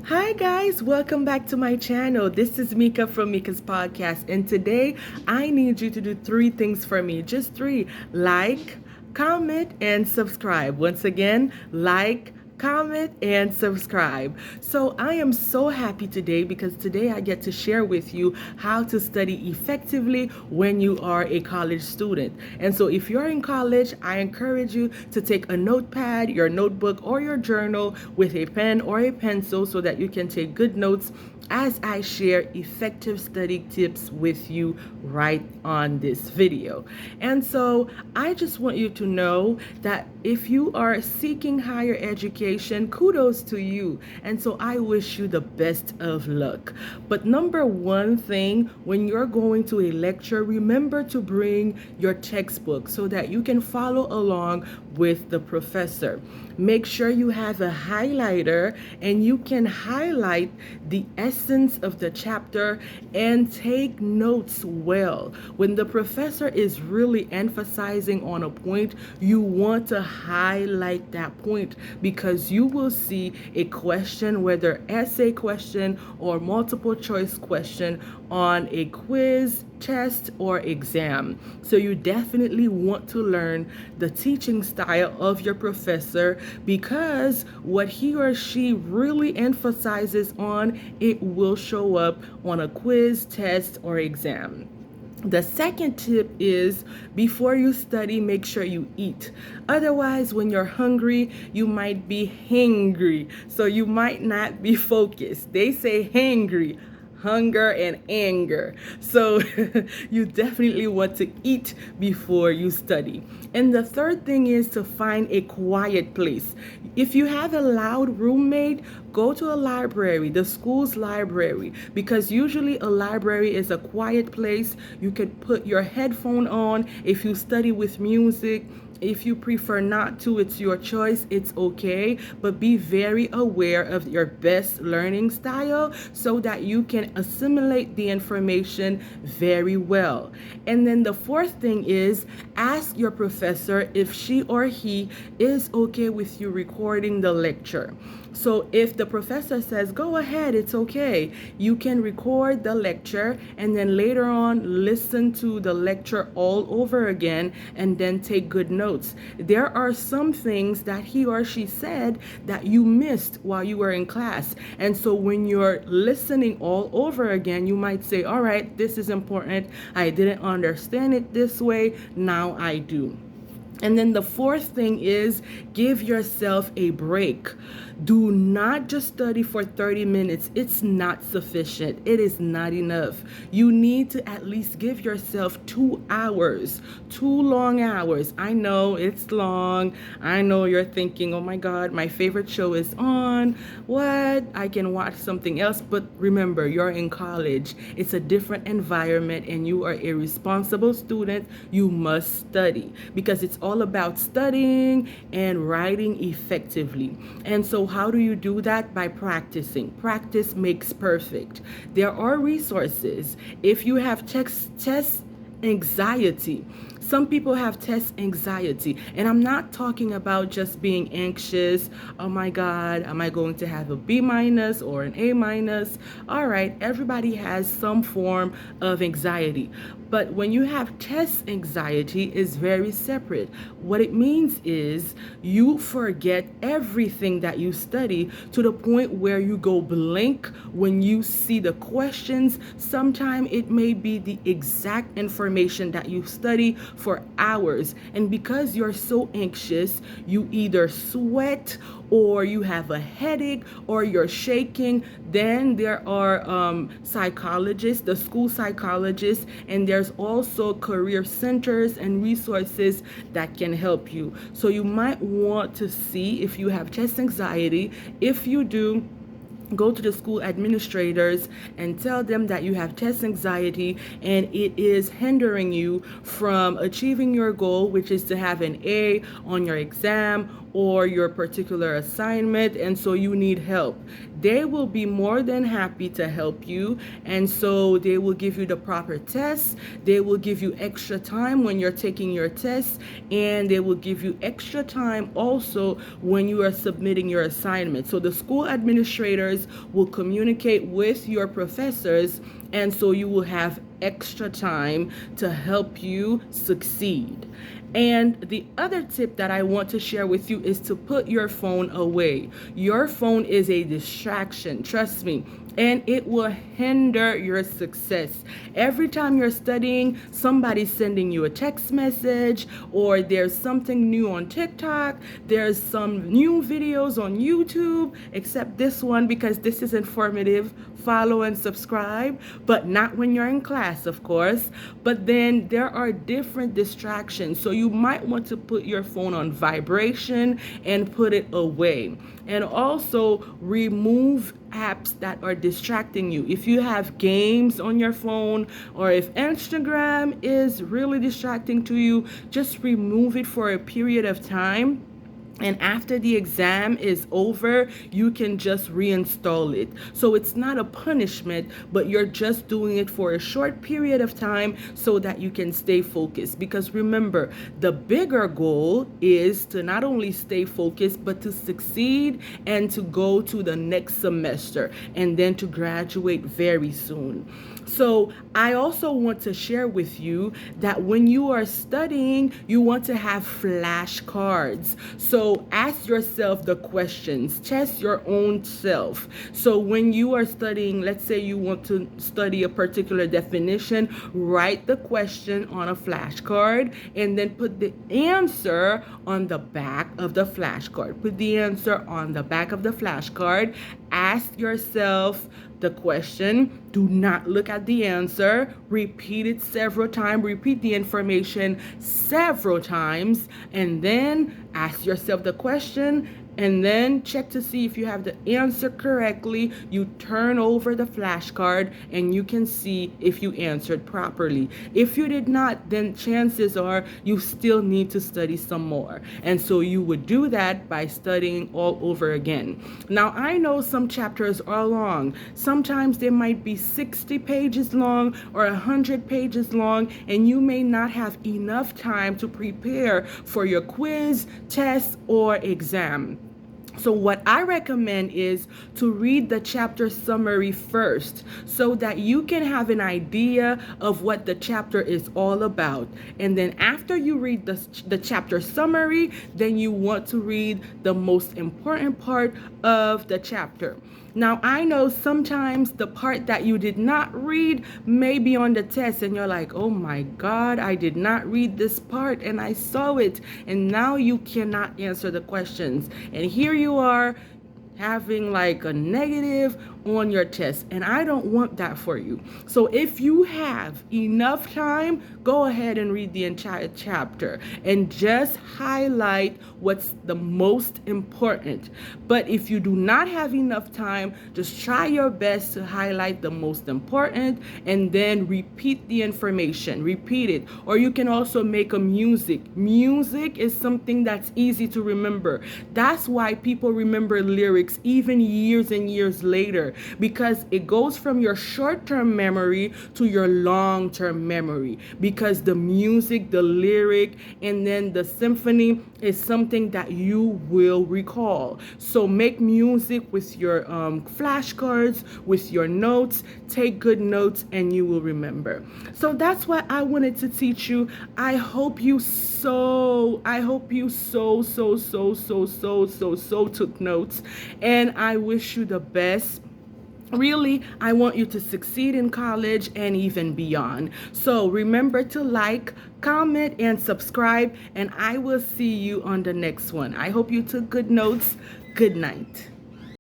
Hi guys, welcome back to my channel. This is Mika from Mika's podcast, and today I need you to do three things for me. Just three. Like, comment, and subscribe. Once again, like, comment, and subscribe. So I am so happy today because today I get to share with you how to study effectively when you are a college student. And so if you're in college, I encourage you to take a notepad, your notebook, or your journal with a pen or a pencil so that you can take good notes as I share effective study tips with you right on this video. And so I just want you to know that if you are seeking higher education, kudos to you. And so I wish you the best of luck. But number one thing, when you're going to a lecture, remember to bring your textbook so that you can follow along with the professor. Make sure you have a highlighter and you can highlight the essence of the chapter and take notes well. When the professor is really emphasizing on a point, you want to highlight that point because you will see a question, whether essay question or multiple choice question on a quiz, test, or exam. So you definitely want to learn the teaching style of your professor because what he or she really emphasizes on, it will show up on a quiz, test, or exam. The second tip is before you study, make sure you eat. Otherwise, when you're hungry, you might be hangry. So you might not be focused. They say hangry, hunger and anger. So you definitely want to eat before you study. And the third thing is to find a quiet place. If you have a loud roommate, go to a library, the school's library, because usually a library is a quiet place. You could put your headphone on if you study with music. If you prefer not to, it's your choice, it's okay, but be very aware of your best learning style so that you can assimilate the information very well. And then the fourth thing is ask your professor if she or he is okay with you recording the lecture. So if the professor says, go ahead, it's okay, you can record the lecture and then later on listen to the lecture all over again and then take good notes. There are some things that he or she said that you missed while you were in class. And so when you're listening all over again, you might say, all right, this is important. I didn't understand it this way. Now I do. And then the fourth thing is give yourself a break. Do not just study for 30 minutes. It's not sufficient. It is not enough. You need to at least give yourself 2 hours, 2 long hours. I know it's long. I know you're thinking, oh my God, my favorite show is on. What? I can watch something else. But remember, you're in college. It's a different environment and you are a responsible student. You must study because it's all about studying and writing effectively. And so how do you do that? By practicing. Practice makes perfect. There are resources. If you have test anxiety, some people have test anxiety, and I'm not talking about just being anxious. Oh my God, am I going to have a B minus or an A minus? All right, everybody has some form of anxiety. But when you have test anxiety, it's very separate. What it means is you forget everything that you study to the point where you go blank when you see the questions. Sometimes it may be the exact information that you study for hours. And because you're so anxious, you either sweat or you have a headache or you're shaking. Then there are psychologists, the school psychologists, and there's also career centers and resources that can help you. So you might want to see if you have test anxiety. If you do, go to the school administrators and tell them that you have test anxiety and it is hindering you from achieving your goal, which is to have an A on your exam or your particular assignment, and so you need help. They will be more than happy to help you, and so they will give you the proper tests. They will give you extra time when you're taking your tests, and they will give you extra time also when you are submitting your assignment. So the school administrators will communicate with your professors, and so you will have extra time to help you succeed. And the other tip that I want to share with you is to put your phone away. Your phone is a distraction, trust me, and it will hinder your success. Every time you're studying, somebody's sending you a text message, or there's something new on TikTok, there's some new videos on YouTube, except this one because this is informative. Follow and subscribe, but not when you're in class, of course. But then there are different distractions, so you might want to put your phone on vibration and put it away. And also remove apps that are distracting you. If you have games on your phone, or if Instagram is really distracting to you, just remove it for a period of time. And after the exam is over, you can just reinstall it. So it's not a punishment, but you're just doing it for a short period of time so that you can stay focused. Because remember, the bigger goal is to not only stay focused, but to succeed and to go to the next semester and then to graduate very soon. So I also want to share with you that when you are studying, you want to have flashcards. So ask yourself the questions, test your own self. So when you are studying, let's say you want to study a particular definition, write the question on a flashcard and then put the answer on the back of the flashcard. Put the answer on the back of the flashcard. Ask yourself the question. Do not look at the answer. Repeat it several times. Repeat the information several times, and then ask yourself the question, and then check to see if you have the answer correctly. You turn over the flashcard and you can see if you answered properly. If you did not, then chances are you still need to study some more. And so you would do that by studying all over again. Now, I know some chapters are long. Sometimes they might be 60 pages long or 100 pages long, and you may not have enough time to prepare for your quiz, test, or exam. So what I recommend is to read the chapter summary first so that you can have an idea of what the chapter is all about. And then after you read the chapter summary, then you want to read the most important part of the chapter. Now, I know sometimes the part that you did not read may be on the test and you're like, oh my God, I did not read this part and I saw it. And now you cannot answer the questions. And here you are having like a negative on your test, and I don't want that for you. So if you have enough time, go ahead and read the entire chapter and just highlight what's the most important. But if you do not have enough time, just try your best to highlight the most important and then repeat the information. Repeat it. Or you can also make a music. Music is something that's easy to remember. That's why people remember lyrics even years and years later, because it goes from your short-term memory to your long-term memory, because the music, the lyric, and then the symphony is something that you will recall. So make music with your flashcards, with your notes. Take good notes and you will remember. So that's what I wanted to teach you. I hope you so took notes, and I wish you the best. Really, I want you to succeed in college and even beyond. So remember to like, comment, and subscribe, and I will see you on the next one. I hope you took good notes. Good night.